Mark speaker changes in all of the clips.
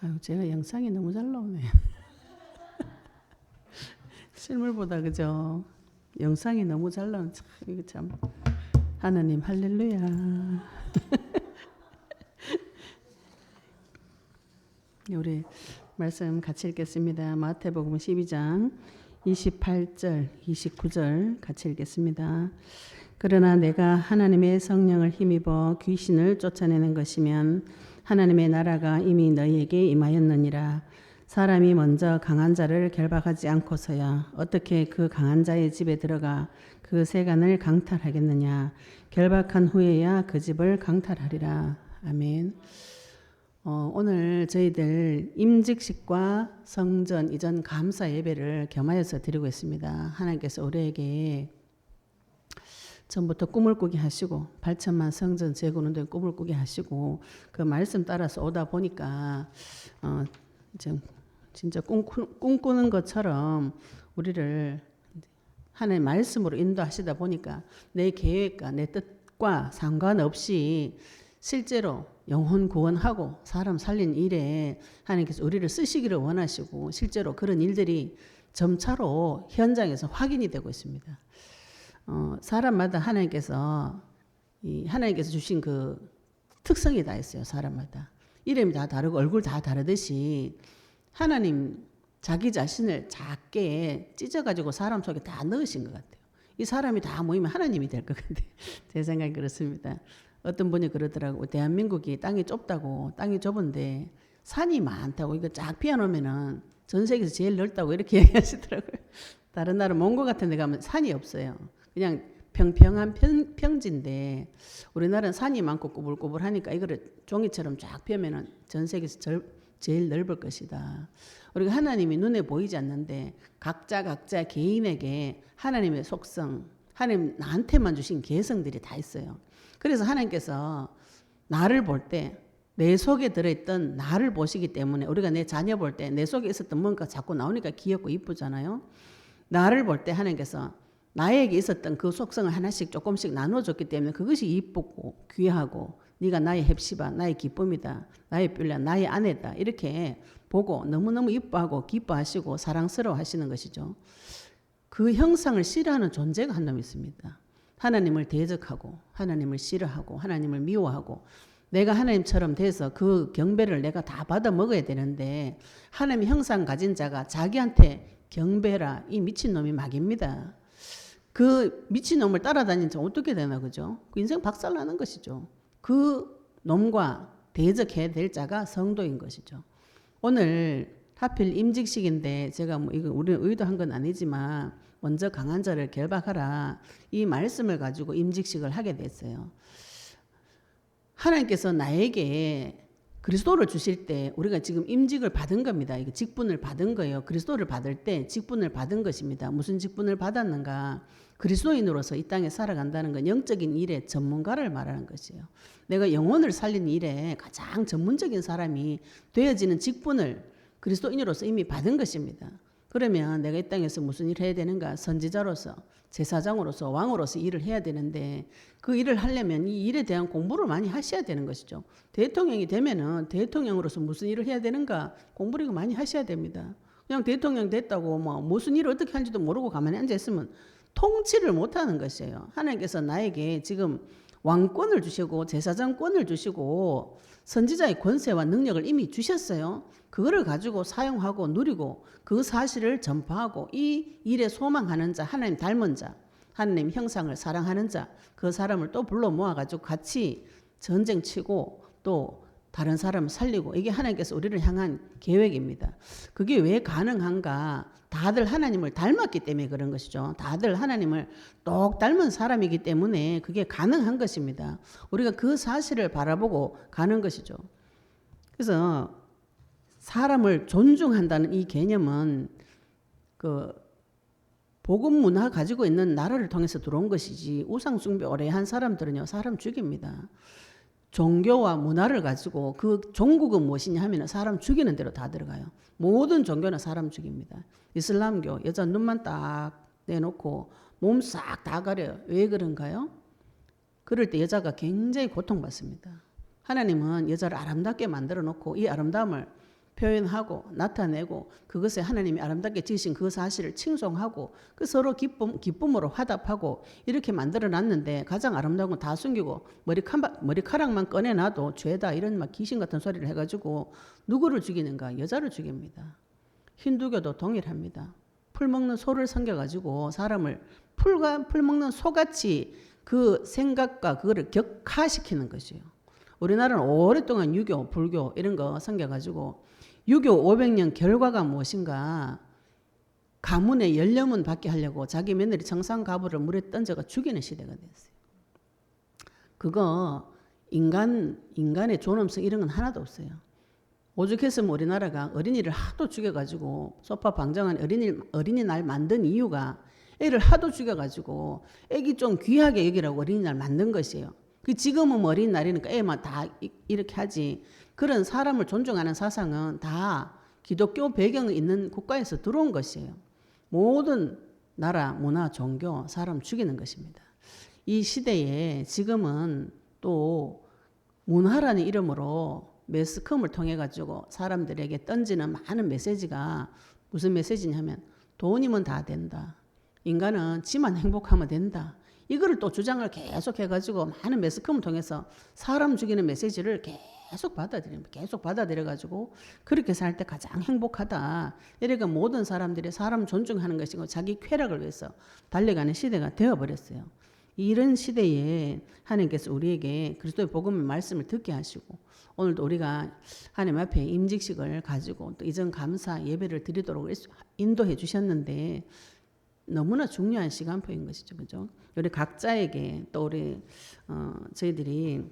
Speaker 1: 아유, 제가 영상이 너무 잘 나오네. 실물보다 그죠? 영상이 너무 잘 나오는 참 이거 참 하나님 할렐루야. 우리 말씀 같이 읽겠습니다. 마태복음 12장 28절 29절 같이 읽겠습니다. 그러나 내가 하나님의 성령을 힘입어 귀신을 쫓아내는 것이면 하나님의 나라가 이미 너희에게 임하였느니라. 사람이 먼저 강한 자를 결박하지 않고서야 어떻게 그 강한 자의 집에 들어가 그 세간을 강탈하겠느냐. 결박한 후에야 그 집을 강탈하리라. 아멘. 오늘 저희들 임직식과 성전 이전 감사 예배를 겸하여서 드리고 있습니다. 하나님께서 우리에게 전부터 꿈을 꾸게 하시고 8천만 성전 재건운동에 꿈을 꾸게 하시고 그 말씀 따라서 오다 보니까 진짜 꿈꾸는 것처럼 우리를 하나님 말씀으로 인도하시다 보니까 내 계획과 내 뜻과 상관없이 실제로 영혼 구원하고 사람 살린 일에 하나님께서 우리를 쓰시기를 원하시고 실제로 그런 일들이 점차로 현장에서 확인이 되고 있습니다. 사람마다 하나님께서 주신 그 특성이 다 있어요. 사람마다 이름이 다 다르고 얼굴 다 다르듯이 하나님 자기 자신을 작게 찢어가지고 사람 속에 다 넣으신 것 같아요. 이 사람이 다 모이면 하나님이 될 것 같아요. 제 생각이 그렇습니다. 어떤 분이 그러더라고요. 대한민국이 땅이 좁다고, 땅이 좁은데 산이 많다고 이거 쫙 피워놓으면은 전 세계에서 제일 넓다고 이렇게 얘기하시더라고요. 다른 나라 몽고 같은 데 가면 산이 없어요. 그냥 평평한 평지인데 우리나라는 산이 많고 꾸불꾸불하니까 이거를 종이처럼 쫙 펴면은 전 세계에서 제일 넓을 것이다. 우리가 하나님이 눈에 보이지 않는데 각자 개인에게 하나님의 속성, 하나님 나한테만 주신 개성들이 다 있어요. 그래서 하나님께서 나를 볼 때 내 속에 들어있던 나를 보시기 때문에 우리가 내 자녀 볼 때 내 속에 있었던 뭔가 자꾸 나오니까 귀엽고 이쁘잖아요. 나를 볼 때 하나님께서 나에게 있었던 그 속성을 하나씩 조금씩 나눠줬기 때문에 그것이 이쁘고 귀하고 네가 나의 헵시바, 나의 기쁨이다, 나의 뿔라, 나의 아내다 이렇게 보고 너무너무 이뻐하고 기뻐하시고 사랑스러워 하시는 것이죠. 그 형상을 싫어하는 존재가 한 놈 있습니다. 하나님을 대적하고 하나님을 싫어하고 하나님을 미워하고 내가 하나님처럼 돼서 그 경배를 내가 다 받아 먹어야 되는데 하나님의 형상 가진 자가 자기한테 경배라 이 미친놈이 막입니다. 그 미친놈을 따라다니는 자 어떻게 되나 그죠? 그 인생 박살나는 것이죠. 그 놈과 대적해야 될 자가 성도인 것이죠. 오늘 하필 임직식인데 제가 뭐 이거 우리는 의도한 건 아니지만 먼저 강한 자를 결박하라 이 말씀을 가지고 임직식을 하게 됐어요. 하나님께서 나에게 그리스도를 주실 때 우리가 지금 임직을 받은 겁니다. 이거 직분을 받은 거예요. 그리스도를 받을 때 직분을 받은 것입니다. 무슨 직분을 받았는가? 그리스도인으로서 이 땅에 살아간다는 건 영적인 일의 전문가를 말하는 것이에요. 내가 영혼을 살린 일에 가장 전문적인 사람이 되어지는 직분을 그리스도인으로서 이미 받은 것입니다. 그러면 내가 이 땅에서 무슨 일을 해야 되는가? 선지자로서, 제사장으로서, 왕으로서 일을 해야 되는데 그 일을 하려면 이 일에 대한 공부를 많이 하셔야 되는 것이죠. 대통령이 되면은 대통령으로서 무슨 일을 해야 되는가? 공부를 많이 하셔야 됩니다. 그냥 대통령 됐다고 뭐 무슨 일을 어떻게 하는지도 모르고 가만히 앉아 있으면 통치를 못하는 것이에요. 하나님께서 나에게 지금 왕권을 주시고 제사장권을 주시고 선지자의 권세와 능력을 이미 주셨어요. 그거를 가지고 사용하고 누리고 그 사실을 전파하고 이 일에 소망하는 자, 하나님 닮은 자, 하나님 형상을 사랑하는 자, 그 사람을 또 불러 모아가지고 같이 전쟁 치고 또 다른 사람을 살리고 이게 하나님께서 우리를 향한 계획입니다. 그게 왜 가능한가? 다들 하나님을 닮았기 때문에 그런 것이죠. 다들 하나님을 똑 닮은 사람이기 때문에 그게 가능한 것입니다. 우리가 그 사실을 바라보고 가는 것이죠. 그래서 사람을 존중한다는 이 개념은 그 복음 문화 가지고 있는 나라를 통해서 들어온 것이지 우상 숭배 오래 한 사람들은요 사람 죽입니다. 종교와 문화를 가지고 그 종국은 무엇이냐 하면 사람 죽이는 대로 다 들어가요. 모든 종교는 사람 죽입니다. 이슬람교 여자 눈만 딱 내놓고 몸 싹 다 가려요. 왜 그런가요? 그럴 때 여자가 굉장히 고통받습니다. 하나님은 여자를 아름답게 만들어 놓고 이 아름다움을 표현하고 나타내고 그것에 하나님이 아름답게 지으신 그 사실을 칭송하고 그 서로 기쁨으로 화답하고 이렇게 만들어놨는데 가장 아름다운 건 다 숨기고 머리카락만 꺼내놔도 죄다 이런 막 귀신 같은 소리를 해가지고 누구를 죽이는가? 여자를 죽입니다. 힌두교도 동일합니다. 풀 먹는 소를 섬겨가지고 사람을 풀 먹는 소같이 그 생각과 그거를 격화시키는 것이에요. 우리나라는 오랫동안 유교, 불교 이런 거 섬겨가지고 유교 500년 결과가 무엇인가? 가문의 연려문 받게 하려고 자기 며느리 청산가부를 물에 던져가 죽이는 시대가 됐어요. 그거 인간의 존엄성 이런 건 하나도 없어요. 오죽했으면 우리나라가 어린이를 하도 죽여가지고 소파 방정한 어린이날 만든 이유가 애를 하도 죽여가지고 애기 좀 귀하게 여기라고 어린이날 만든 것이에요. 그 지금은 뭐 어린이날이니까 애만 다 이렇게 하지. 그런 사람을 존중하는 사상은 다 기독교 배경이 있는 국가에서 들어온 것이에요. 모든 나라, 문화, 종교, 사람 죽이는 것입니다. 이 시대에 지금은 또 문화라는 이름으로 매스컴을 통해 가지고 사람들에게 던지는 많은 메시지가 무슨 메시지냐면 돈이면 다 된다. 인간은 지만 행복하면 된다. 이거를 또 주장을 계속 해가지고 많은 매스컴을 통해서 사람 죽이는 메시지를 계속 받아들여가지고 그렇게 살 때 가장 행복하다. 이러니까 모든 사람들이 사람 존중하는 것이고 자기 쾌락을 위해서 달려가는 시대가 되어버렸어요. 이런 시대에 하나님께서 우리에게 그리스도의 복음의 말씀을 듣게 하시고 오늘도 우리가 하나님 앞에 임직식을 가지고 또 이전 감사 예배를 드리도록 인도해 주셨는데 너무나 중요한 시간표인 것이죠. 그죠? 우리 각자에게 또 우리 저희들이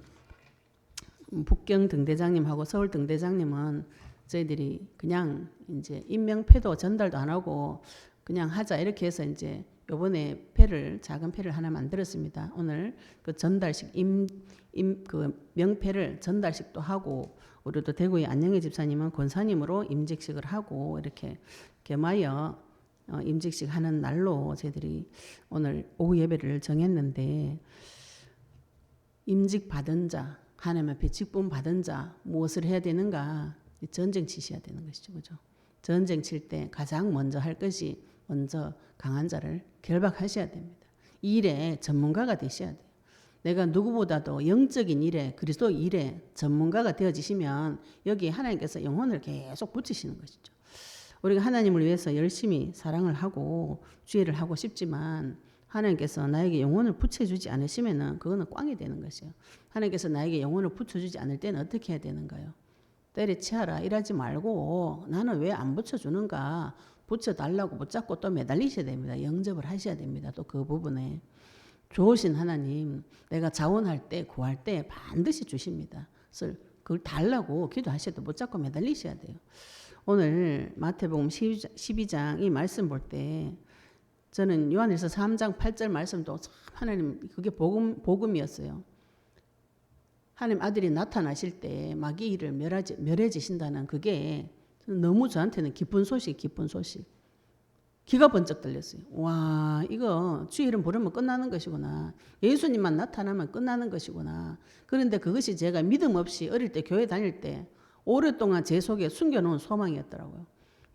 Speaker 1: 북경 등대장님하고 서울 등대장님은 저희들이 그냥 이제 임명패도 전달도 안 하고 그냥 하자 이렇게 해서 이제 요번에 작은 패를 하나 만들었습니다. 오늘 그 전달식 그 명패를 전달식도 하고 우리도 대구의 안영애 집사님은 권사님으로 임직식을 하고 이렇게 겸하여 임직식 하는 날로 저희들이 오늘 오후 예배를 정했는데 임직 받은 자, 하나님 앞에 직분 받은 자 무엇을 해야 되는가? 전쟁 치셔야 되는 것이죠. 그죠? 전쟁 칠 때 가장 먼저 할 것이 먼저 강한 자를 결박하셔야 됩니다. 이 일에 전문가가 되셔야 돼요. 내가 누구보다도 영적인 일에 그리스도 일에 전문가가 되어지시면 여기 하나님께서 영혼을 계속 붙이시는 것이죠. 우리가 하나님을 위해서 열심히 사랑을 하고 주의를 하고 싶지만 하나님께서 나에게 영혼을 붙여주지 않으시면은 그거는 꽝이 되는 것이에요. 하나님께서 나에게 영혼을 붙여주지 않을 때는 어떻게 해야 되는가요? 때려치워라 이러지 말고 나는 왜 안 붙여주는가? 붙여달라고 붙잡고 또 매달리셔야 됩니다. 영접을 하셔야 됩니다. 또 그 부분에 좋으신 하나님 내가 자원할 때 구할 때 반드시 주십니다. 그래서 그걸 달라고 기도하셔도 붙잡고 매달리셔야 돼요. 오늘 마태복음 12장 이 말씀 볼 때 저는 요한일서 3장 8절 말씀도 참 하나님 그게 복음이었어요. 하나님 아들이 나타나실 때 마귀를 멸해지신다는 그게 너무 저한테는 기쁜 소식. 귀가 번쩍 들렸어요. 와, 이거 주의 이름 부르면 끝나는 것이구나. 예수님만 나타나면 끝나는 것이구나. 그런데 그것이 제가 믿음 없이 어릴 때 교회 다닐 때 오랫동안 제 속에 숨겨놓은 소망이었더라고요.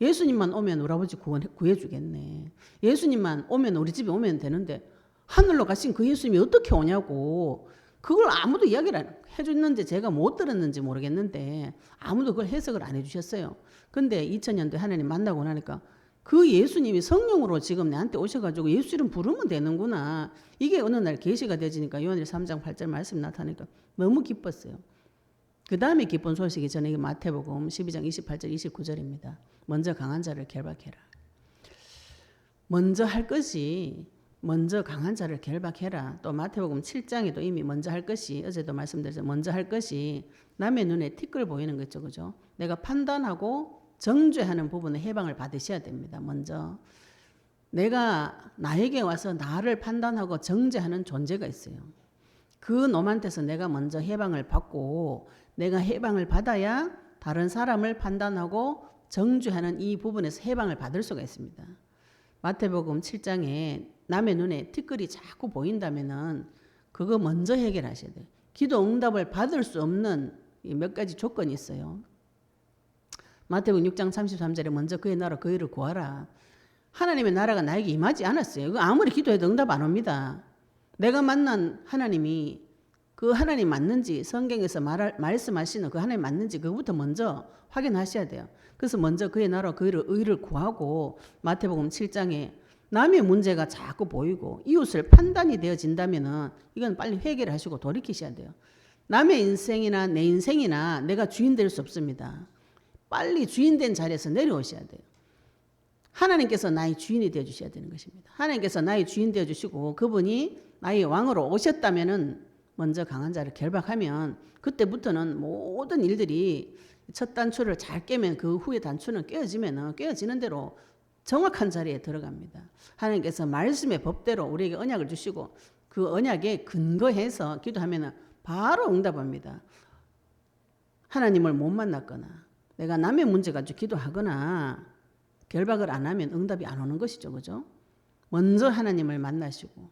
Speaker 1: 예수님만 오면 우리 아버지 구해주겠네. 예수님만 오면 우리 집에 오면 되는데 하늘로 가신 그 예수님이 어떻게 오냐고 그걸 아무도 이야기를 해줬는지 제가 못 들었는지 모르겠는데 아무도 그걸 해석을 안 해주셨어요. 근데 2000년도에 하나님 만나고 나니까 그 예수님이 성령으로 지금 내한테 오셔가지고 예수 이름 부르면 되는구나. 이게 어느 날 계시가 되지니까 요한일서 3장 8절 말씀 나타나니까 너무 기뻤어요. 그 다음에 기쁜 소식이 저는 마태복음 12장 28절 29절입니다. 먼저 강한 자를 결박해라. 먼저 할 것이 먼저 강한 자를 결박해라. 또 마태복음 7장에도 이미 먼저 할 것이 어제도 말씀드렸죠. 먼저 할 것이 남의 눈에 티끌 보이는 거죠. 그죠? 내가 판단하고 정죄하는 부분에 해방을 받으셔야 됩니다. 먼저 내가 나에게 와서 나를 판단하고 정죄하는 존재가 있어요. 그 놈한테서 내가 먼저 해방을 받고 내가 해방을 받아야 다른 사람을 판단하고 정죄하는 이 부분에서 해방을 받을 수가 있습니다. 마태복음 7장에 남의 눈에 티끌이 자꾸 보인다면은 그거 먼저 해결하셔야 돼요. 기도 응답을 받을 수 없는 몇 가지 조건이 있어요. 마태복음 6장 33절에 먼저 그의 나라 그 일을 구하라. 하나님의 나라가 나에게 임하지 않았어요. 그 아무리 기도해도 응답 안 옵니다. 내가 만난 하나님이 그 하나님 맞는지 성경에서 말씀하시는 그 하나님 맞는지 그거부터 먼저 확인하셔야 돼요. 그래서 먼저 그의 나라 그 의를 구하고 마태복음 7장에 남의 문제가 자꾸 보이고 이웃을 판단이 되어진다면은 이건 빨리 회개를 하시고 돌이키셔야 돼요. 남의 인생이나 내 인생이나 내가 주인 될 수 없습니다. 빨리 주인 된 자리에서 내려오셔야 돼요. 하나님께서 나의 주인이 되어주셔야 되는 것입니다. 하나님께서 나의 주인 되어주시고 그분이 나의 왕으로 오셨다면은 먼저 강한 자를 결박하면 그때부터는 모든 일들이 첫 단추를 잘 깨면 그 후에 단추는 깨어지면은 깨어지는 대로 정확한 자리에 들어갑니다. 하나님께서 말씀의 법대로 우리에게 언약을 주시고 그 언약에 근거해서 기도하면은 바로 응답합니다. 하나님을 못 만났거나 내가 남의 문제 가지고 기도하거나 결박을 안 하면 응답이 안 오는 것이죠. 그죠? 먼저 하나님을 만나시고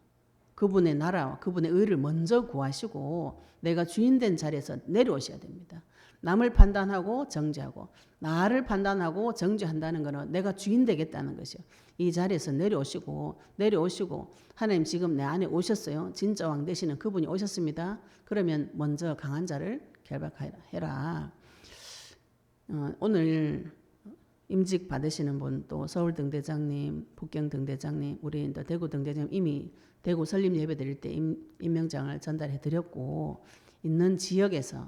Speaker 1: 그분의 나라와 그분의 의를 먼저 구하시고 내가 주인 된 자리에서 내려오셔야 됩니다. 남을 판단하고 정죄하고 나를 판단하고 정죄한다는 것은 내가 주인 되겠다는 것이요. 이 자리에서 내려오시고 하나님 지금 내 안에 오셨어요. 진짜 왕 되시는 그분이 오셨습니다. 그러면 먼저 강한 자를 결박해라. 오늘 임직 받으시는 분 또 서울 등대장님, 북경 등대장님, 우리 대구 등대장님 이미 대구 설립 예배 드릴 때 임명장을 전달해 드렸고 있는 지역에서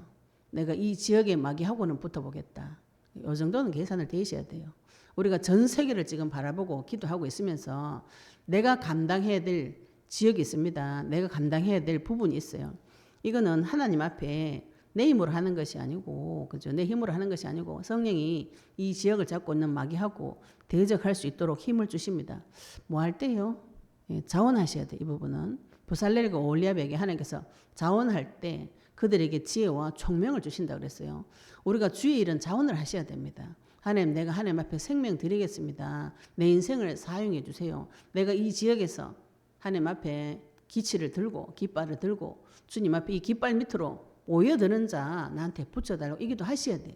Speaker 1: 내가 이 지역에 마귀하고는 붙어보겠다. 이 정도는 계산을 되셔야 돼요. 우리가 전 세계를 지금 바라보고 기도하고 있으면서 내가 감당해야 될 지역이 있습니다. 내가 감당해야 될 부분이 있어요. 이거는 하나님 앞에 내 힘으로 하는 것이 아니고, 그죠? 내 힘으로 하는 것이 아니고 성령이 이 지역을 잡고 있는 마귀하고 대적할 수 있도록 힘을 주십니다. 뭐 할 때요? 자원하셔야 돼. 이 부분은 부살렐과 올리압에게 하나님께서 자원할 때 그들에게 지혜와 총명을 주신다 그랬어요. 우리가 주의 일은 자원을 하셔야 됩니다. 하나님, 내가 하나님 앞에 생명 드리겠습니다. 내 인생을 사용해 주세요. 내가 이 지역에서 하나님 앞에 기치를 들고 깃발을 들고 주님 앞에 이 깃발 밑으로 모여드는 자 나한테 붙여달라고 이 기도 하셔야 돼요.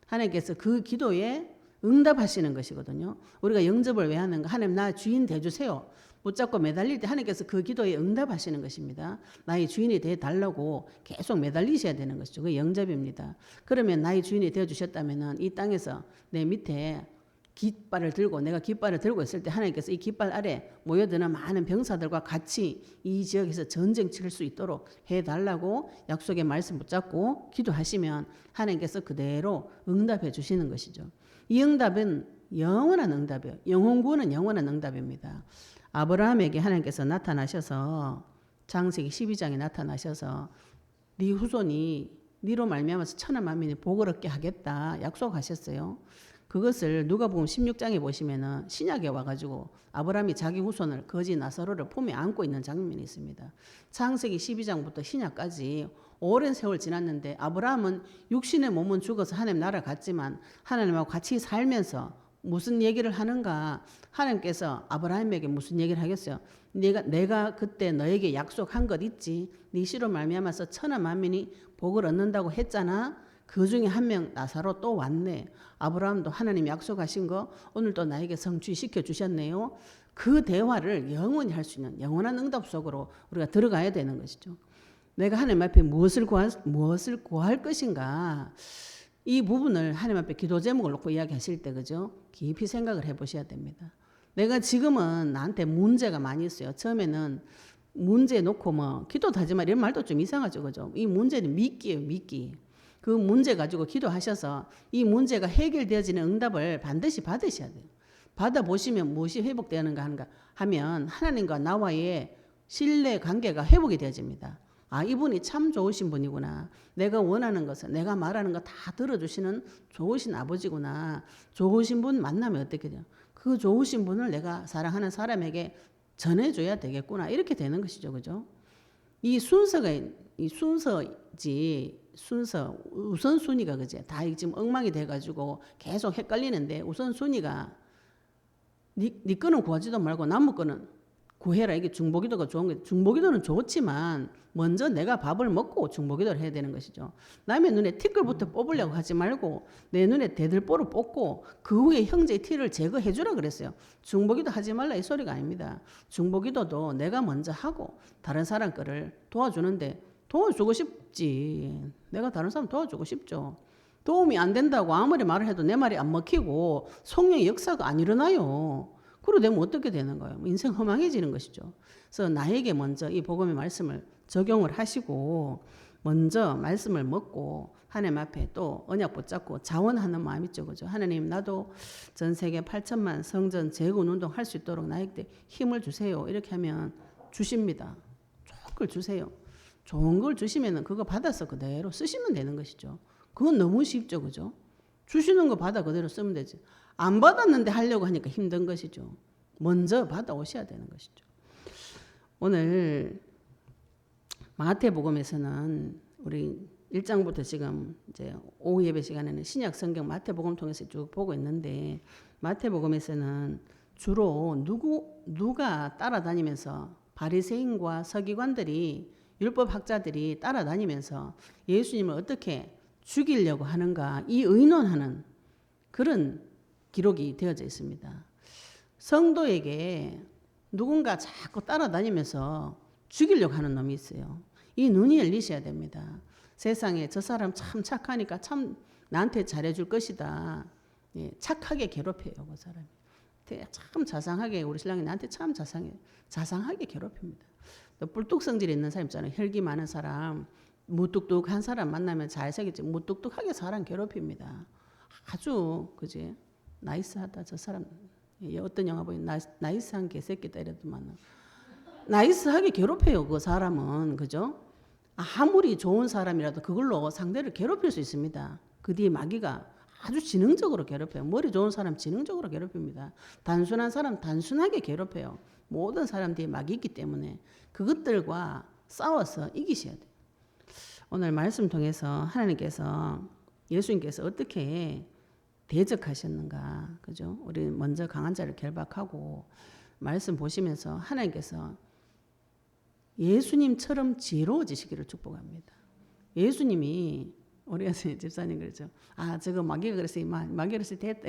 Speaker 1: 하나님께서 그 기도에 응답하시는 것이거든요. 우리가 영접을 왜 하는가? 하나님 나 주인 돼주세요. 붙잡고 매달릴 때 하나님께서 그 기도에 응답하시는 것입니다. 나의 주인이 되어달라고 계속 매달리셔야 되는 것이죠. 그게 영접입니다. 그러면 나의 주인이 되어주셨다면 이 땅에서 내 밑에 깃발을 들고 내가 깃발을 들고 있을 때 하나님께서 이 깃발 아래 모여드는 많은 병사들과 같이 이 지역에서 전쟁 치를 수 있도록 해달라고 약속의 말씀 붙잡고 기도하시면 하나님께서 그대로 응답해 주시는 것이죠. 이 응답은 영원한 응답이에요. 영혼구원은 영원한 응답입니다. 아브라함에게 하나님께서 나타나셔서 창세기 12장에 나타나셔서 네 후손이 네로 말미암아서 천하 만민이 복을 얻게 하겠다 약속하셨어요. 그것을 누가복음 16장에 보시면은 신약에 와가지고 아브라함이 자기 후손을 거지 나사로를 품에 안고 있는 장면이 있습니다. 창세기 12장부터 신약까지 오랜 세월 지났는데 아브라함은 육신의 몸은 죽어서 하나님 나라 갔지만 하나님하고 같이 살면서 무슨 얘기를 하는가? 하나님께서 아브라함에게 무슨 얘기를 하겠어요? 내가 그때 너에게 약속한 것 있지. 네 씨로 말미암아서 천하 만민이 복을 얻는다고 했잖아. 그 중에 한 명 나사로 또 왔네. 아브라함도 하나님 약속하신 거 오늘 또 나에게 성취시켜 주셨네요. 그 대화를 영원히 할 수 있는 영원한 응답 속으로 우리가 들어가야 되는 것이죠. 내가 하나님 앞에 무엇을 구할 것인가? 이 부분을 하나님 앞에 기도 제목을 놓고 이야기하실 때 그죠? 깊이 생각을 해보셔야 됩니다. 내가 지금은 나한테 문제가 많이 있어요. 처음에는 문제 놓고 뭐 기도도 하지 마 이런 말도 좀 이상하죠. 그죠? 이 문제는 미끼예요. 미끼. 그 문제 가지고 기도하셔서 이 문제가 해결되어지는 응답을 반드시 받으셔야 돼요. 받아보시면 무엇이 회복되는가 하면 하나님과 나와의 신뢰 관계가 회복이 되어집니다. 아, 이분이 참 좋으신 분이구나. 내가 원하는 것을 내가 말하는 거 다 들어주시는 좋으신 아버지구나. 좋으신 분 만나면 어떻게 돼요? 그 좋으신 분을 내가 사랑하는 사람에게 전해줘야 되겠구나. 이렇게 되는 것이죠. 그죠? 이 순서 우선순위가 그제 다 지금 엉망이 돼가지고 계속 헷갈리는데 우선순위가 네 거는 구하지도 말고 남의 거는 구해라. 이게 중보기도가 좋은 거예요. 중보기도는 좋지만 먼저 내가 밥을 먹고 중보기도를 해야 되는 것이죠. 남의 눈에 티끌부터 뽑으려고 하지 말고 내 눈에 대들보를 뽑고 그 후에 형제의 티를 제거해 주라 그랬어요. 중보기도 하지 말라 이 소리가 아닙니다. 중보기도도 내가 먼저 하고 다른 사람 거를 도와주는데 도와주고 싶지. 내가 다른 사람 도와주고 싶죠. 도움이 안 된다고 아무리 말을 해도 내 말이 안 먹히고 성령의 역사가 안 일어나요. 그러고 되면 어떻게 되는 거예요? 인생 허망해지는 것이죠. 그래서 나에게 먼저 이 복음의 말씀을 적용을 하시고 먼저 말씀을 먹고 하나님 앞에 또 언약 붙잡고 자원하는 마음 있죠. 그죠? 하나님 나도 전 세계 8천만 성전 재건 운동 할 수 있도록 나에게 힘을 주세요. 이렇게 하면 주십니다. 좋은 걸 주세요. 좋은 걸 주시면 그거 받아서 그대로 쓰시면 되는 것이죠. 그건 너무 쉽죠. 그죠? 주시는 거 받아 그대로 쓰면 되지. 안 받았는데 하려고 하니까 힘든 것이죠. 먼저 받아오셔야 되는 것이죠. 오늘 마태복음에서는 우리 1장부터 지금 이제 오후 예배 시간에는 신약 성경 마태복음 통해서 쭉 보고 있는데 마태복음에서는 주로 누가 따라다니면서 바리새인과 서기관들이 율법 학자들이 따라다니면서 예수님을 어떻게 죽이려고 하는가 이 의논하는 그런 기록이 되어져 있습니다. 성도에게 누군가 자꾸 따라다니면서 죽이려고 하는 놈이 있어요. 이 눈이 열리셔야 됩니다. 세상에 저 사람 참 착하니까 참 나한테 잘해줄 것이다. 예, 착하게 괴롭혀요. 그 사람이. 참 자상하게 우리 신랑이 나한테 참 자상하게 괴롭힙니다. 또 뿔뚝성질이 있는 사람 있잖아요. 혈기 많은 사람. 무뚝뚝한 사람 만나면 잘생겼지 무뚝뚝하게 사람 괴롭힙니다. 아주 그지 나이스하다 저 사람. 어떤 영화 보면 나이스한 개새끼다 이래도만 나이스하게 괴롭혀요. 그 사람은 그죠? 아무리 좋은 사람이라도 그걸로 상대를 괴롭힐 수 있습니다. 그 뒤에 마귀가 아주 지능적으로 괴롭혀요. 머리 좋은 사람 지능적으로 괴롭힙니다. 단순한 사람 단순하게 괴롭혀요. 모든 사람들이 마귀 있기 때문에 그것들과 싸워서 이기셔야 돼요. 오늘 말씀 통해서 하나님께서 예수님께서 어떻게 대적하셨는가, 그죠? 우리 먼저 강한 자를 결박하고 말씀 보시면서 하나님께서 예수님처럼 지혜로워지시기를 축복합니다. 예수님이 우리 집사님 그러죠. 아 저거 마귀가 그랬어 마귀가 그랬어 됐다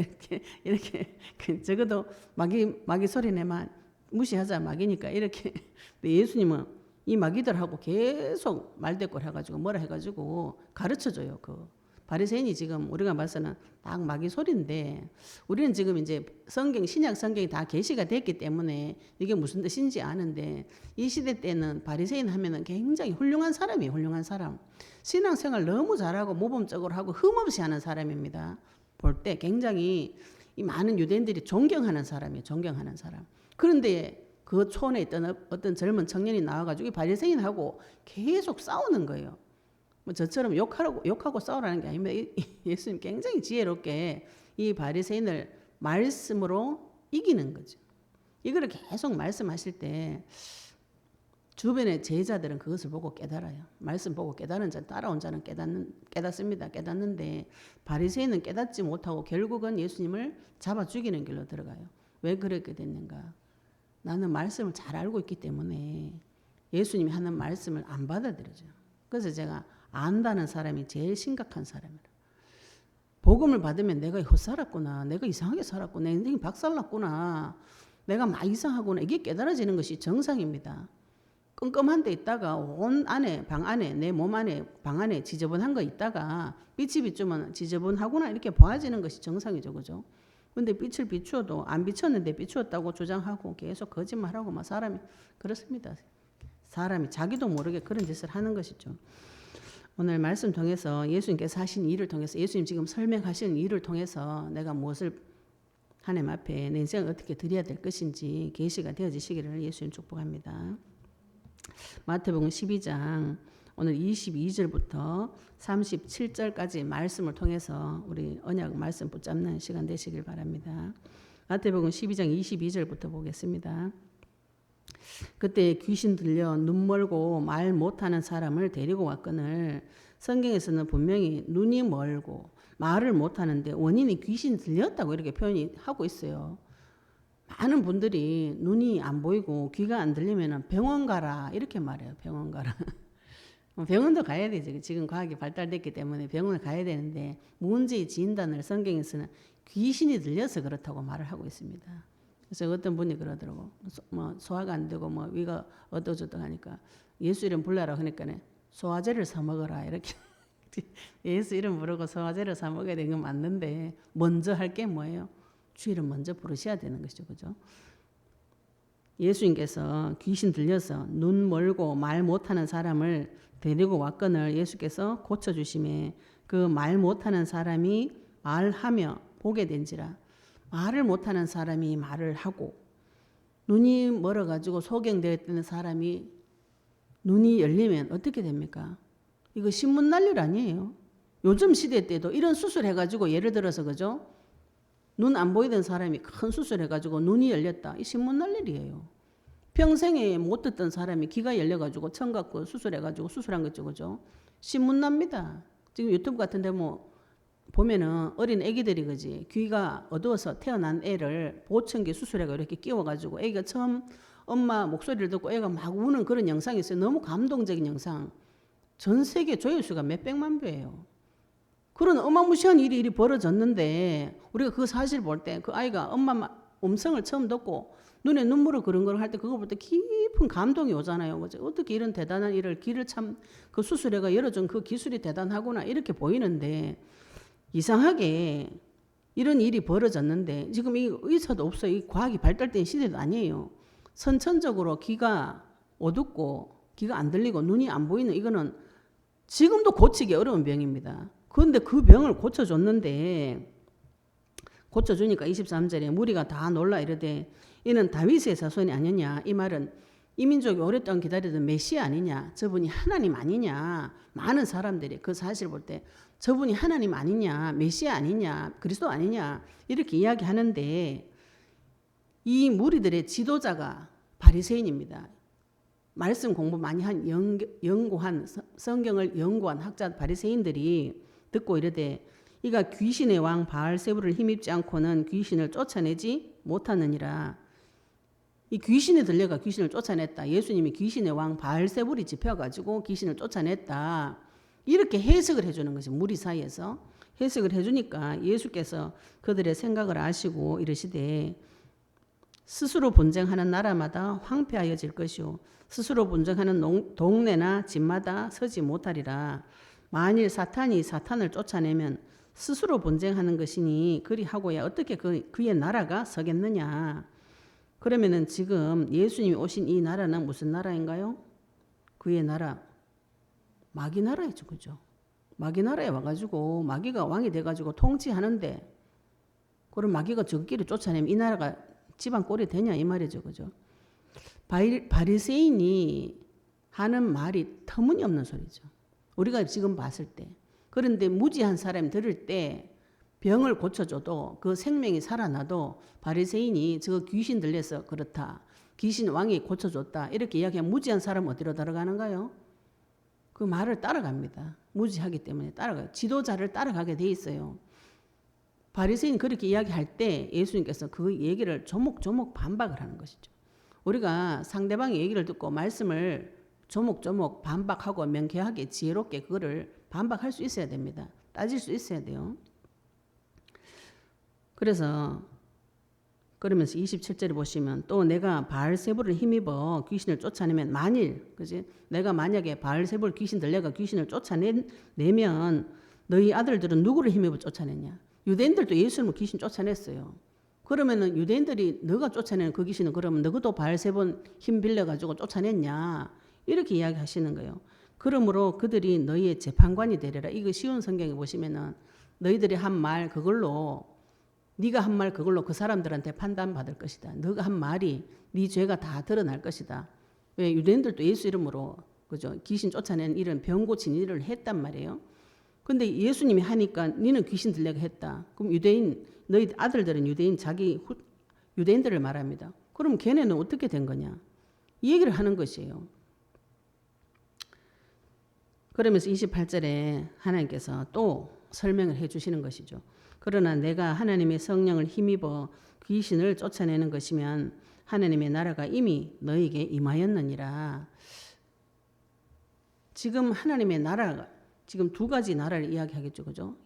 Speaker 1: 이렇게 적어도 마귀 소리 내만 무시하자 마귀니까 이렇게. 근데 예수님은 이 마귀들하고 계속 말대꾸를 해가지고 뭐라 해가지고 가르쳐줘요. 그 바리새인이 지금 우리가 봐서는 딱 마귀 소리인데 우리는 지금 이제 신약 성경이 다 계시가 됐기 때문에 이게 무슨 뜻인지 아는데 이 시대 때는 바리새인 하면은 굉장히 훌륭한 사람이에요. 훌륭한 사람. 신앙생활 너무 잘하고 모범적으로 하고 흠없이 하는 사람입니다. 볼 때 굉장히 이 많은 유대인들이 존경하는 사람이에요. 존경하는 사람. 그런데 그 촌에 있던 어떤 젊은 청년이 나와가지고 이 바리새인하고 계속 싸우는 거예요. 뭐 저처럼 욕하고 싸우라는 게 아닙니다. 예수님 굉장히 지혜롭게 이 바리새인을 말씀으로 이기는 거죠. 이거를 계속 말씀하실 때 주변의 제자들은 그것을 보고 깨달아요. 말씀 보고 깨달은 자, 따라온 자는 깨닫습니다. 깨닫는데 바리새인은 깨닫지 못하고 결국은 예수님을 잡아 죽이는 길로 들어가요. 왜 그렇게 됐는가? 나는 말씀을 잘 알고 있기 때문에 예수님이 하는 말씀을 안 받아들여죠. 그래서 제가 안다는 사람이 제일 심각한 사람이라. 복음을 받으면 내가 헛살았구나. 내가 이상하게 살았구나. 내 인생이 박살났구나. 내가 막 이상하구나. 이게 깨달아지는 것이 정상입니다. 끔끔한 데 있다가 방 안에 내 몸 안에 방 안에 지저분한 거 있다가 빛이 비추면 지저분하구나 이렇게 보아지는 것이 정상이죠. 그죠? 근데 빛을 비추어도 안 비췄는데 비추었다고 주장하고 계속 거짓말하고 막 사람이 그렇습니다. 사람이 자기도 모르게 그런 짓을 하는 것이죠. 오늘 말씀 통해서 예수님께서 하신 일을 통해서 예수님 지금 설명하신 일을 통해서 내가 무엇을 하나님 앞에 내 인생을 어떻게 드려야 될 것인지 계시가 되어지시기를 예수님 축복합니다. 마태복음 12장 오늘 22절부터 37절까지 말씀을 통해서 우리 언약 말씀 붙잡는 시간 되시길 바랍니다. 마태복음 12장 22절부터 보겠습니다. 그때 귀신 들려 눈 멀고 말 못하는 사람을 데리고 왔거늘 성경에서는 분명히 눈이 멀고 말을 못하는데 원인이 귀신 들렸다고 이렇게 표현이 하고 있어요. 많은 분들이 눈이 안 보이고 귀가 안 들리면 병원 가라 이렇게 말해요. 병원 가라. 병원도 가야 되죠. 지금 과학이 발달됐기 때문에 병원을 가야 되는데 문제의 진단을 성경에서는 귀신이 들려서 그렇다고 말을 하고 있습니다. 그래서 어떤 분이 그러더라고. 뭐 소화가 안 되고 뭐 위가 어떠저떠 하니까 예수 이름 불러라 하니까 소화제를 사 먹어라 이렇게. 예수 이름 부르고 소화제를 사 먹어야 되는 건 맞는데 먼저 할 게 뭐예요? 주 이름 먼저 부르셔야 되는 것이죠. 그죠? 예수님께서 귀신 들려서 눈 멀고 말 못하는 사람을 데리고 왔거늘 예수께서 고쳐주심에 그 말 못하는 사람이 말하며 보게 된지라. 말을 못하는 사람이 말을 하고 눈이 멀어가지고 소경되어 있는 사람이 눈이 열리면 어떻게 됩니까? 이거 신문 날 일 아니에요. 요즘 시대 때도 이런 수술해가지고 예를 들어서 그죠? 눈 안 보이던 사람이 큰 수술해가지고 눈이 열렸다. 이 신문 날 일이에요. 평생에 못 듣던 사람이 귀가 열려가지고 청각 수술해가지고 수술한 거죠. 그죠? 신문 납니다. 지금 유튜브 같은데 뭐 보면은 어린 애기들이 그지 귀가 어두워서 태어난 애를 보청기 수술해가 이렇게 끼워가지고 애가 처음 엄마 목소리를 듣고 애가 막 우는 그런 영상이 있어요. 너무 감동적인 영상. 전 세계 조회수가 몇백만 뷰예요. 그런 어마무시한 일이 벌어졌는데 우리가 그 사실 볼 때 그 아이가 엄마 음성을 처음 듣고 눈에 눈물을 그렁그렁 할 때 그거 볼 때 깊은 감동이 오잖아요. 그죠? 어떻게 이런 대단한 일을 귀를 참 그 수술해가 열어준 그 기술이 대단하구나 이렇게 보이는데 이상하게 이런 일이 벌어졌는데 지금 이 의사도 없어요. 이 과학이 발달된 시대도 아니에요. 선천적으로 귀가 어둡고 귀가 안 들리고 눈이 안 보이는 이거는 지금도 고치기 어려운 병입니다. 그런데 그 병을 고쳐줬는데 고쳐주니까 23절에 무리가 다 놀라 이르되 이는 다윗의 자손이 아니냐. 이 말은 이 민족이 오랫동안 기다리던 메시아 아니냐. 저분이 하나님 아니냐. 많은 사람들이 그 사실을 볼 때 저분이 하나님 아니냐. 메시아 아니냐. 그리스도 아니냐. 이렇게 이야기하는데 이 무리들의 지도자가 바리새인입니다. 말씀 공부 많이 한 연구한 성경을 연구한 학자 바리새인들이 듣고 이르되 이가 귀신의 왕 바알세불을 힘입지 않고는 귀신을 쫓아내지 못하느니라. 이 귀신이 들려가 귀신을 쫓아냈다. 예수님이 귀신의 왕 바알세불이 집혀가지고 귀신을 쫓아냈다. 이렇게 해석을 해주는 것이 무리 사이에서 해석을 해주니까 예수께서 그들의 생각을 아시고 이르시되 스스로 분쟁하는 나라마다 황폐하여질 것이요 스스로 분쟁하는 동네나 집마다 서지 못하리라. 만일 사탄이 사탄을 쫓아내면 스스로 분쟁하는 것이니 그리하고야 어떻게 그의 나라가 서겠느냐. 그러면은 지금 예수님이 오신 이 나라는 무슨 나라인가요? 그의 나라 마귀 나라이죠. 그죠? 마귀 나라에 와가지고 마귀가 왕이 돼가지고 통치하는데 그럼 마귀가 저끼리 쫓아내면 이 나라가 집안 꼴이 되냐 이 말이죠. 그죠? 바리새인이 하는 말이 터무니없는 소리죠. 우리가 지금 봤을 때. 그런데 무지한 사람이 들을 때 병을 고쳐줘도 그 생명이 살아나도 바리새인이 저 귀신 들려서 그렇다. 귀신 왕이 고쳐줬다. 이렇게 이야기하면 무지한 사람은 어디로 따라가는가요? 그 말을 따라갑니다. 무지하기 때문에 따라가요. 지도자를 따라가게 돼 있어요. 바리새인이 그렇게 이야기할 때 예수님께서 그 얘기를 조목조목 반박을 하는 것이죠. 우리가 상대방의 얘기를 듣고 말씀을 조목조목 반박하고 명쾌하게 지혜롭게 그거를 반박할 수 있어야 됩니다. 따질 수 있어야 돼요. 그러면서 27절에 보시면 또 내가 바알세불을 힘입어 귀신을 쫓아내면 만일 그지 내가 만약에 바알세불 귀신 들려가 귀신을 쫓아내면 너희 아들들은 누구를 힘입어 쫓아냈냐? 유대인들도 예수님을 귀신 쫓아냈어요. 그러면은 유대인들이 너가 쫓아내는 그 귀신은 그러면 너도 바알세불 힘 빌려가지고 쫓아냈냐? 이렇게 이야기하시는 거예요. 그러므로 그들이 너희의 재판관이 되리라. 이거 쉬운 성경에 보시면은 너희들이 한 말 그걸로 네가 한 말 그걸로 그 사람들한테 판단받을 것이다. 너가 한 말이 네 죄가 다 드러날 것이다. 왜 유대인들도 예수 이름으로 그죠? 귀신 쫓아내는 일은 병 고친 일을 했단 말이에요. 근데 예수님이 하니까 너는 귀신 들려가 했다. 그럼 유대인 너희 아들들은 유대인 유대인들을 말합니다. 그럼 걔네는 어떻게 된 거냐? 이 얘기를 하는 것이에요. 그러면서 28절에 하나님께서 또 설명을 해 주시는 것이죠. 그러나 내가 하나님의 성령을 힘입어 귀신을 쫓아내는 것이면 하나님의 나라가 이미 너에게 임하였느니라. 지금 하나님의 나라가 지금 두 가지 나라를 이야기하겠죠. 그죠?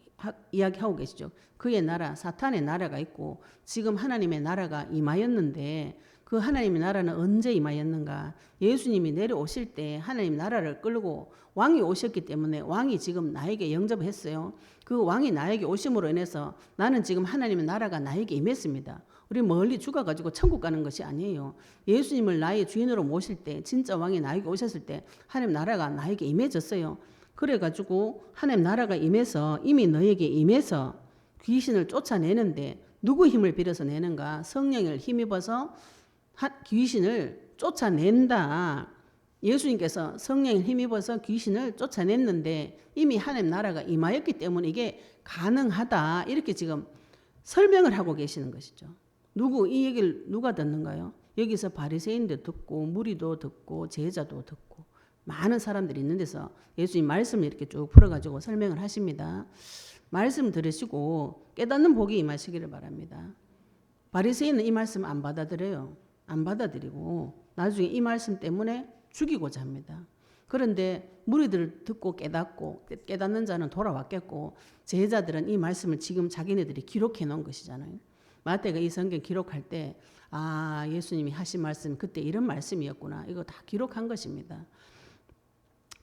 Speaker 1: 이야기하고 계시죠. 그의 나라, 사탄의 나라가 있고 지금 하나님의 나라가 임하였는데 그 하나님의 나라는 언제 임하였는가? 예수님이 내려오실 때 하나님 나라를 끌고 왕이 오셨기 때문에 왕이 지금 나에게 영접했어요. 그 왕이 나에게 오심으로 인해서 나는 지금 하나님의 나라가 나에게 임했습니다. 우리 멀리 죽어가지고 천국 가는 것이 아니에요. 예수님을 나의 주인으로 모실 때 진짜 왕이 나에게 오셨을 때 하나님 나라가 나에게 임해졌어요. 그래가지고 하나님 나라가 임해서 이미 너에게 임해서 귀신을 쫓아내는데 누구 힘을 빌어서 내는가? 성령을 힘입어서 귀신을 쫓아낸다. 예수님께서 성령을 힘입어서 귀신을 쫓아냈는데 이미 하나님 나라가 임하였기 때문에 이게 가능하다. 이렇게 지금 설명을 하고 계시는 것이죠. 이 얘기를 누가 듣는가요? 여기서 바리새인도 듣고 무리도 듣고 제자도 듣고 많은 사람들이 있는 데서 예수님 말씀을 이렇게 쭉 풀어가지고 설명을 하십니다. 말씀 들으시고 깨닫는 복이 임하시기를 바랍니다. 바리새인은 이 말씀 안 받아들여요. 안 받아들이고 나중에 이 말씀 때문에 죽이고자 합니다. 그런데 무리들 듣고 깨닫고 깨닫는 자는 돌아왔겠고 제자들은 이 말씀을 지금 자기네들이 기록해 놓은 것이잖아요. 마태가 이 성경 기록할 때 예수님이 하신 말씀 그때 이런 말씀이었구나. 이거 다 기록한 것입니다.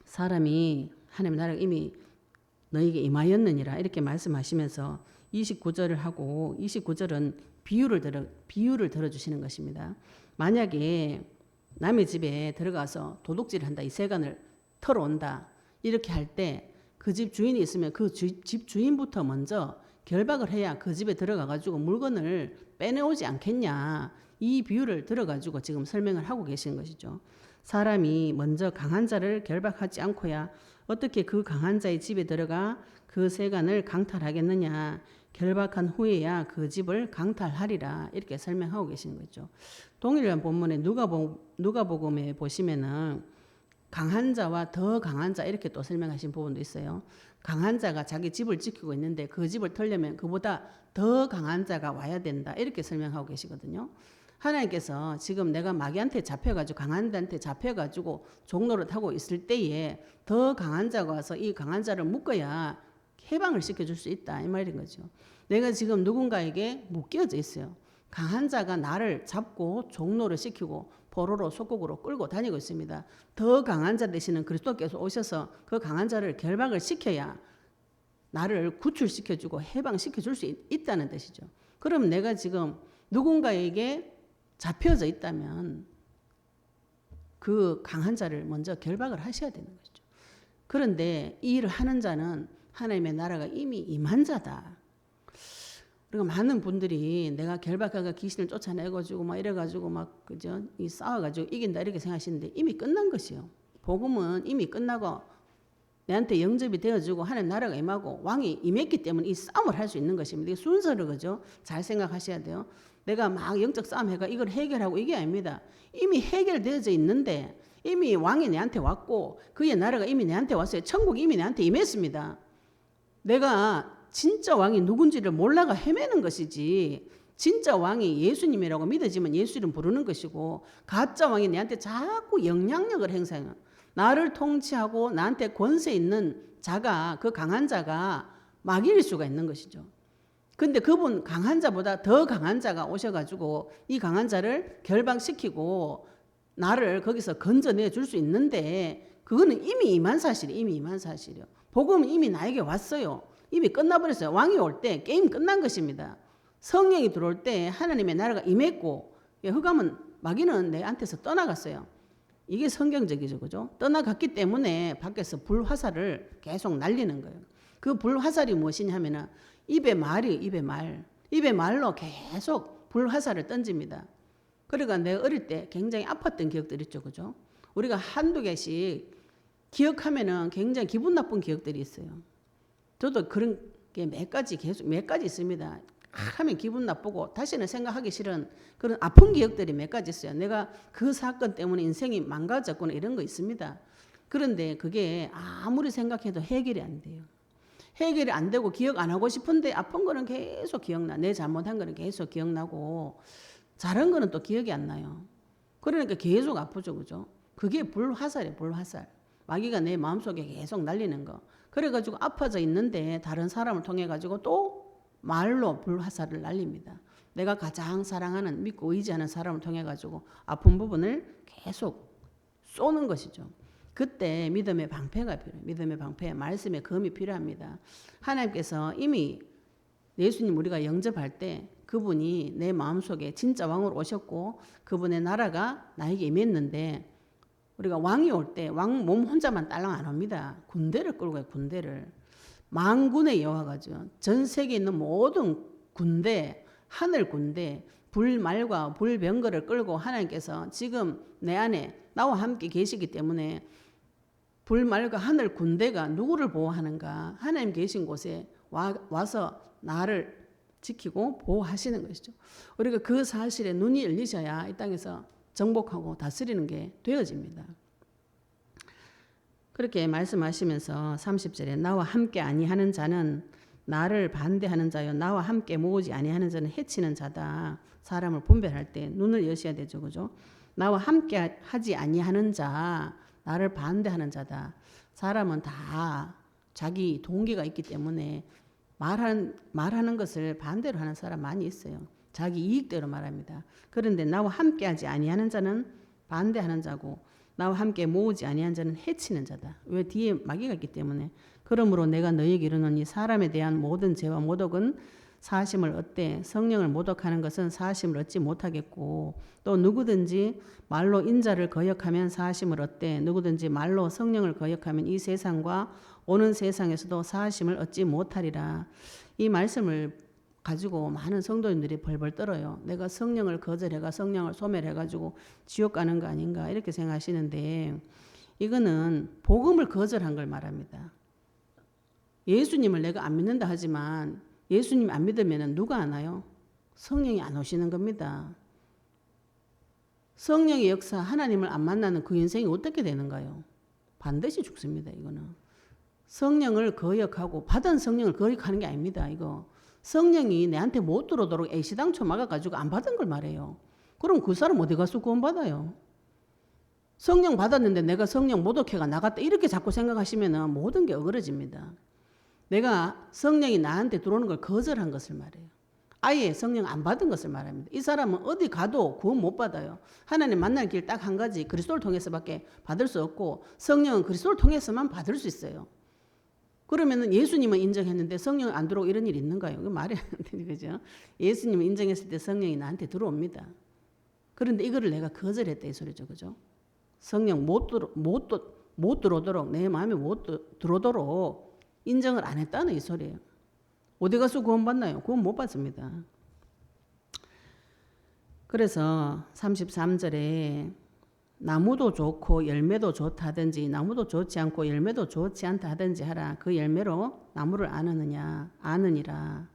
Speaker 1: 사람이 하나님 나라가 이미 너에게 임하였느니라 이렇게 말씀하시면서 29절을 하고 29절은 비유를 들어주시는 것입니다. 만약에 남의 집에 들어가서 도둑질을 한다. 이 세간을 털어온다. 이렇게 할 때 그 집 주인이 있으면 그 집 주인부터 먼저 결박을 해야 그 집에 들어가가지고 물건을 빼내오지 않겠냐. 이 비유를 들어가지고 지금 설명을 하고 계신 것이죠. 사람이 먼저 강한 자를 결박하지 않고야 어떻게 그 강한 자의 집에 들어가 그 세간을 강탈하겠느냐. 결박한 후에야 그 집을 강탈하리라. 이렇게 설명하고 계신 거죠. 동일한 본문에 누가복음에 보시면은 강한 자와 더 강한 자 이렇게 또 설명하신 부분도 있어요. 강한 자가 자기 집을 지키고 있는데 그 집을 털려면 그보다 더 강한 자가 와야 된다. 이렇게 설명하고 계시거든요. 하나님께서 지금 내가 마귀한테 잡혀가지고 강한 자한테 잡혀가지고 종노릇 하고 있을 때에 더 강한 자가 와서 이 강한 자를 묶어야 해방을 시켜줄 수 있다. 이 말인 거죠. 내가 지금 누군가에게 묶여져 있어요. 강한 자가 나를 잡고 종노를 시키고 포로로 속국으로 끌고 다니고 있습니다. 더 강한 자 되시는 그리스도께서 오셔서 그 강한 자를 결박을 시켜야 나를 구출시켜주고 해방시켜줄 수 있다는 뜻이죠. 그럼 내가 지금 누군가에게 잡혀져 있다면 그 강한 자를 먼저 결박을 하셔야 되는 것이죠. 그런데 이 일을 하는 자는 하나님의 나라가 이미 임한 자다. 그러니까 많은 분들이 내가 결박하가 귀신을 쫓아내가지고 막 이래가지고 막 그죠? 이 싸워가지고 이긴다 이렇게 생각하시는데 이미 끝난 것이요. 복음은 이미 끝나고 내한테 영접이 되어지고 하나님 나라가 임하고 왕이 임했기 때문에 이 싸움을 할 수 있는 것입니다. 이게 순서를 그죠? 잘 생각하셔야 돼요. 내가 막 영적 싸움 해가 이걸 해결하고 이게 아닙니다. 이미 해결되어져 있는데 이미 왕이 내한테 왔고 그의 나라가 이미 내한테 왔어요. 천국이 이미 내한테 임했습니다. 내가 진짜 왕이 누군지를 몰라가 헤매는 것이지 진짜 왕이 예수님이라고 믿어지면 예수 이름 부르는 것이고 가짜 왕이 내한테 자꾸 영향력을 행사해요. 나를 통치하고 나한테 권세 있는 자가 그 강한 자가 마귀일 수가 있는 것이죠. 근데 그분 강한 자보다 더 강한 자가 오셔가지고 이 강한 자를 결박시키고 나를 거기서 건져내 줄 수 있는데 그거는 이미 임한 사실이요. 복음은 이미 나에게 왔어요. 이미 끝나버렸어요. 왕이 올 때 게임 끝난 것입니다. 성령이 들어올 때 하나님의 나라가 임했고 흑암은 마귀는 내한테서 떠나갔어요. 이게 성경적이죠. 그죠? 떠나갔기 때문에 밖에서 불화살을 계속 날리는 거예요. 그 불화살이 무엇이냐 하면은 입에 말로 계속 불화살을 던집니다. 그러니까 내가 어릴 때 굉장히 아팠던 기억들 있죠. 그죠? 우리가 한두 개씩 기억하면은 굉장히 기분 나쁜 기억들이 있어요. 저도 그런 게 몇 가지 있습니다. 하면 기분 나쁘고 다시는 생각하기 싫은 그런 아픈 기억들이 몇 가지 있어요. 내가 그 사건 때문에 인생이 망가졌구나 이런 거 있습니다. 그런데 그게 아무리 생각해도 해결이 안 돼요. 해결이 안 되고 기억 안 하고 싶은데 아픈 거는 계속 기억나. 내 잘못한 거는 계속 기억나고 잘한 거는 또 기억이 안 나요. 그러니까 계속 아프죠. 그죠? 그게 불화살이에요. 불화살. 마귀가 내 마음속에 계속 날리는 거. 그래가지고 아파져 있는데 다른 사람을 통해 가지고 또 말로 불화살을 날립니다. 내가 가장 사랑하는 믿고 의지하는 사람을 통해 가지고 아픈 부분을 계속 쏘는 것이죠. 그때 믿음의 방패가 필요해요. 믿음의 방패, 말씀의 검이 필요합니다. 하나님께서 이미 예수님 우리가 영접할 때 그분이 내 마음속에 진짜 왕으로 오셨고 그분의 나라가 나에게 임했는데 우리가 왕이 올 때 왕 몸 혼자만 딸랑 안 옵니다. 군대를 끌고 가요. 군대를. 만군의 여호와가죠. 전 세계에 있는 모든 군대, 하늘 군대, 불말과 불병거를 끌고 하나님께서 지금 내 안에 나와 함께 계시기 때문에 불말과 하늘 군대가 누구를 보호하는가? 하나님 계신 곳에 와서 나를 지키고 보호하시는 것이죠. 우리가 그 사실에 눈이 열리셔야 이 땅에서 정복하고 다스리는 게 되어집니다. 그렇게 말씀하시면서 30절에 나와 함께 아니하는 자는 나를 반대하는 자요 나와 함께 모으지 아니하는 자는 해치는 자다. 사람을 분별할 때 눈을 여셔야 되죠. 그죠? 나와 함께 하지 아니하는 자, 나를 반대하는 자다. 사람은 다 자기 동기가 있기 때문에 말하는 것을 반대로 하는 사람 많이 있어요. 자기 이익대로 말합니다. 그런데 나와 함께하지 아니하는 자는 반대하는 자고 나와 함께 모으지 아니한 자는 해치는 자다. 왜? 뒤에 마귀가 있기 때문에. 그러므로 내가 너희에게 이르노니 사람에 대한 모든 죄와 모독은 사심을 얻되 성령을 모독하는 것은 사심을 얻지 못하겠고 또 누구든지 말로 인자를 거역하면 사심을 얻되 누구든지 말로 성령을 거역하면 이 세상과 오는 세상에서도 사심을 얻지 못하리라. 이 말씀을 가지고 많은 성도님들이 벌벌 떨어요. 내가 성령을 거절해가 성령을 소멸해가지고 지옥 가는 거 아닌가 이렇게 생각하시는데 이거는 복음을 거절한 걸 말합니다. 예수님을 내가 안 믿는다 하지만 예수님 안 믿으면 누가 안 와요? 성령이 안 오시는 겁니다. 성령의 역사 하나님을 안 만나는 그 인생이 어떻게 되는가요? 반드시 죽습니다. 이거는. 성령을 거역하고 받은 성령을 거역하는 게 아닙니다. 이거. 성령이 내한테 못 들어오도록 애시당초 막아가지고 안 받은 걸 말해요. 그럼 그 사람 어디 가서 구원받아요? 성령 받았는데 내가 성령 모독해가 나갔다 이렇게 자꾸 생각하시면 모든 게 어그러집니다. 내가 성령이 나한테 들어오는 걸 거절한 것을 말해요. 아예 성령 안 받은 것을 말합니다. 이 사람은 어디 가도 구원 못 받아요. 하나님 만날 길 딱 한 가지 그리스도를 통해서밖에 받을 수 없고 성령은 그리스도를 통해서만 받을 수 있어요. 그러면은 예수님은 인정했는데 성령 안 들어오고 이런 일이 있는가요? 그 말이 안 되는 거죠. 예수님은 인정했을 때 성령이 나한테 들어옵니다. 그런데 이거를 내가 거절했다 이 소리죠. 그죠? 성령 못 들어오도록 내 마음에 못 들어오도록 인정을 안 했다는 이 소리예요. 어디 가서 구원 받나요? 구원 못 받습니다. 그래서 33절에 나무도 좋고 열매도 좋다든지 나무도 좋지 않고 열매도 좋지 않다 하든지 하라. 그 열매로 나무를 아느느냐 아느니라.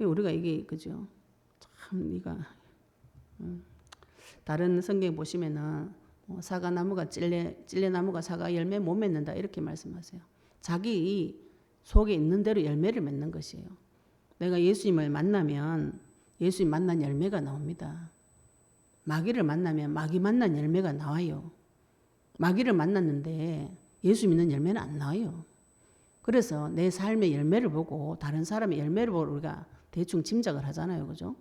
Speaker 1: 우리가 이게 그죠? 참 네가 다른 성경 보시면은 사과나무가 찔레나무가 사과 열매 못 맺는다 이렇게 말씀하세요. 자기 속에 있는 대로 열매를 맺는 것이에요. 내가 예수님을 만나면 예수님 만난 열매가 나옵니다. 마귀를 만나면 마귀 만난 열매가 나와요. 마귀를 만났는데 예수 믿는 열매는 안 나와요. 그래서 내 삶의 열매를 보고 다른 사람의 열매를 보고 우리가 대충 짐작을 하잖아요. 그죠?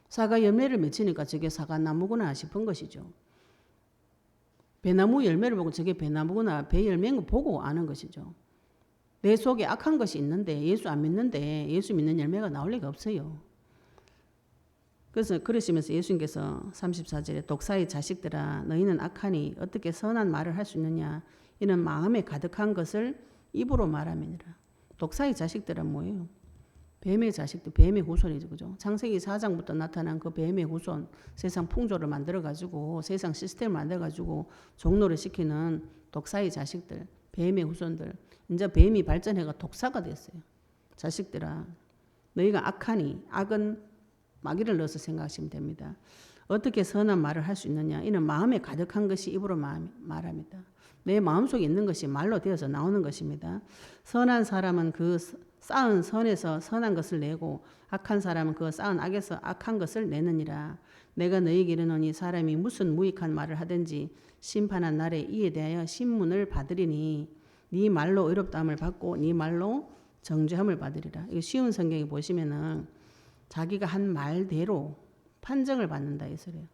Speaker 1: 사과 열매를 맺히니까 저게 사과나무구나 싶은 것이죠. 배나무 열매를 보고 저게 배나무구나 배 열매인 거 보고 아는 것이죠. 내 속에 악한 것이 있는데 예수 안 믿는데 예수 믿는 열매가 나올 리가 없어요. 그래서 그러시면서 예수님께서 34절에 독사의 자식들아 너희는 악하니 어떻게 선한 말을 할 수 있느냐 이는 마음에 가득한 것을 입으로 말함이니라. 독사의 자식들은 뭐예요? 뱀의 자식들, 뱀의 후손이죠. 그죠? 창세기 4장부터 나타난 그 뱀의 후손, 세상 풍조를 만들어가지고 세상 시스템을 만들어가지고 종노를 시키는 독사의 자식들, 뱀의 후손들. 이제 뱀이 발전해가 독사가 됐어요. 자식들아 너희가 악하니 악은 마귀를 넣어서 생각하시면 됩니다. 어떻게 선한 말을 할 수 있느냐 이는 마음에 가득한 것이 입으로 말합니다. 내 마음속에 있는 것이 말로 되어서 나오는 것입니다. 선한 사람은 그 쌓은 선에서 선한 것을 내고 악한 사람은 그 쌓은 악에서 악한 것을 내느니라. 내가 너희에게 이르노니 사람이 무슨 무익한 말을 하든지 심판한 날에 이에 대하여 신문을 받으리니 네 말로 의롭다함을 받고 네 말로 정죄함을 받으리라. 이거 쉬운 성경에 보시면은 자기가 한 말대로 판정을 받는다 이 소리예요.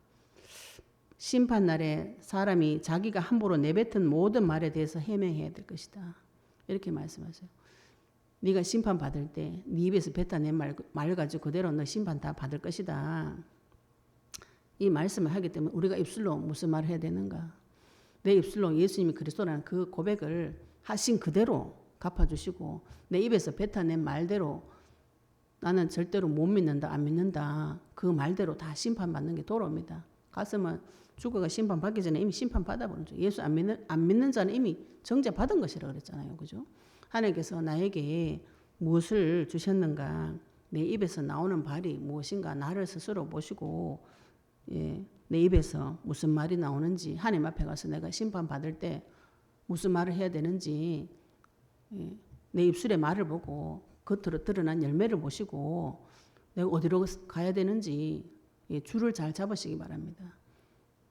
Speaker 1: 심판 날에 사람이 자기가 함부로 내뱉은 모든 말에 대해서 해명해야 될 것이다. 이렇게 말씀하세요. 네가 심판 받을 때 네 입에서 뱉어낸 말 가지고 그대로 너 심판 다 받을 것이다. 이 말씀을 하기 때문에 우리가 입술로 무슨 말을 해야 되는가? 내 입술로 예수님이 그리스도라는 그 고백을 하신 그대로 갚아주시고 내 입에서 뱉어낸 말대로 나는 절대로 못 믿는다 안 믿는다 그 말대로 다 심판받는 게 돌아옵니다. 가슴은 죽어가 심판받기 전에 이미 심판받아버린 줄. 예수 안 믿는 자는 이미 정죄받은 것이라고 그랬잖아요. 그죠? 하나님께서 나에게 무엇을 주셨는가, 내 입에서 나오는 말이 무엇인가 나를 스스로 보시고 내 입에서 무슨 말이 나오는지 하나님 앞에 가서 내가 심판받을 때 무슨 말을 해야 되는지 내 입술의 말을 보고 겉으로 드러난 열매를 보시고 내가 어디로 가야 되는지 줄을 잘 잡으시기 바랍니다.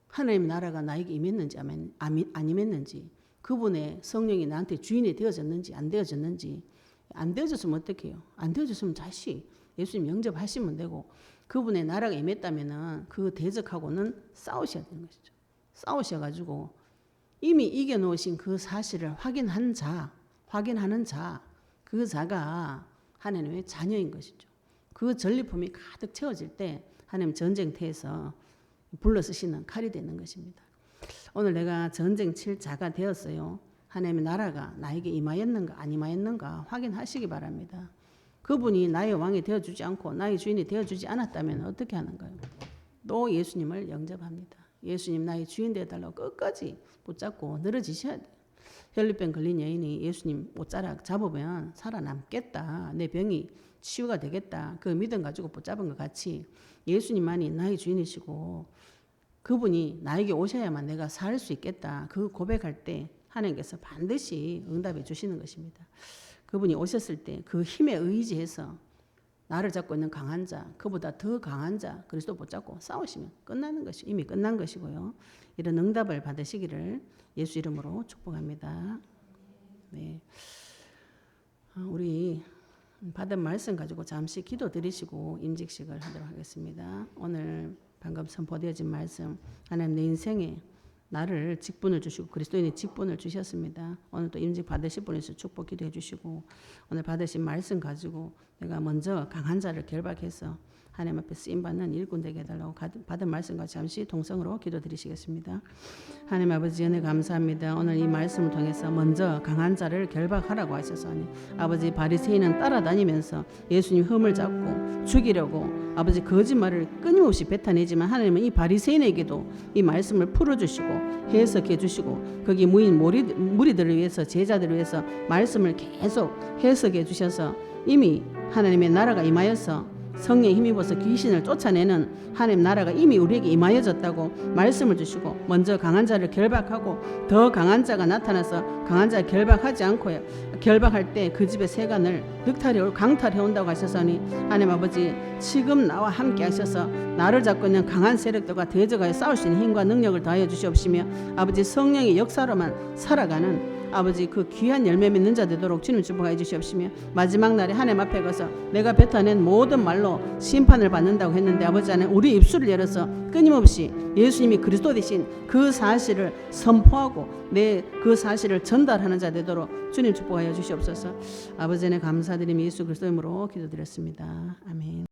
Speaker 1: 하나님의 나라가 나에게 임했는지 안 임했는지, 그분의 성령이 나한테 주인이 되어졌는지 안 되어졌는지, 안 되어졌으면 어떻게 해요? 안 되어졌으면 다시 예수님 영접하시면 되고, 그분의 나라가 임했다면 그 대적하고는 싸우셔야 되는 것이죠. 싸우셔가지고 이미 이겨놓으신 그 사실을 확인하는 자, 그 자가 하나님의 자녀인 것이죠. 그 전리품이 가득 채워질 때 하나님 전쟁터에서 불러 쓰시는 칼이 되는 것입니다. 오늘 내가 전쟁 칠 자가 되었어요. 하나님의 나라가 나에게 임하였는가 안 임하였는가 확인하시기 바랍니다. 그분이 나의 왕이 되어주지 않고 나의 주인이 되어주지 않았다면 어떻게 하는가요? 또 예수님을 영접합니다. 예수님 나의 주인 되어달라고 끝까지 붙잡고 늘어지셔야 돼요. 혈류병 걸린 여인이 예수님 옷자락 잡으면 살아남겠다. 내 병이 치유가 되겠다. 그 믿음 가지고 붙잡은 것 같이 예수님만이 나의 주인이시고 그분이 나에게 오셔야만 내가 살 수 있겠다. 그 고백할 때 하나님께서 반드시 응답해 주시는 것입니다. 그분이 오셨을 때 그 힘에 의지해서 나를 잡고 있는 강한 자, 그보다 더 강한 자 그리스도 붙잡고 싸우시면 끝나는 것이 이미 끝난 것이고요. 이런 응답을 받으시기를 예수 이름으로 축복합니다. 네, 우리 받은 말씀 가지고 잠시 기도 드리시고 임직식을 하도록 하겠습니다. 오늘 방금 선포되어진 말씀, 하나님 내 인생에 나를 직분을 주시고 그리스도인의 직분을 주셨습니다. 오늘 또 임직 받으실 분에서 축복 기도해 주시고 오늘 받으신 말씀 가지고 내가 먼저 강한 자를 결박해서 하나님 앞에 쓰임받는 일꾼 되게 해달라고 받은 말씀과 잠시 동성으로 기도드리시겠습니다. 하나님 아버지 은혜 감사합니다. 오늘 이 말씀을 통해서 먼저 강한 자를 결박하라고 하셔서 아버지 바리새인은 따라다니면서 예수님 흠을 잡고 죽이려고 아버지 거짓말을 끊임없이 뱉어내지만 하나님은 이 바리새인에게도 이 말씀을 풀어주시고 해석해 주시고 거기 모인 무리들을 위해서 제자들을 위해서 말씀을 계속 해석해 주셔서 이미 하나님의 나라가 임하여서 성령의 힘입어서 귀신을 쫓아내는 하나님 나라가 이미 우리에게 임하여졌다고 말씀을 주시고 먼저 강한 자를 결박하고 더 강한 자가 나타나서 강한 자를 결박하지 않고요. 결박할 때 그 집의 세간을 강탈해 온다고 하셨으니 하나님 아버지 지금 나와 함께 하셔서 나를 잡고 있는 강한 세력들과 대적하여 싸울 수 있는 힘과 능력을 더하여 주시옵시며 아버지 성령의 역사로만 살아가는 아버지 그 귀한 열매 맺는 자 되도록 주님 축복하여 주시옵시며 마지막 날에 하나님 앞에 가서 내가 뱉어낸 모든 말로 심판을 받는다고 했는데 아버지 안에 우리 입술을 열어서 끊임없이 예수님이 그리스도 되신 그 사실을 선포하고 내 그 사실을 전달하는 자 되도록 주님 축복하여 주시옵소서. 아버지 안에 감사드리며 예수 그리스도 이름으로 기도드렸습니다. 아멘.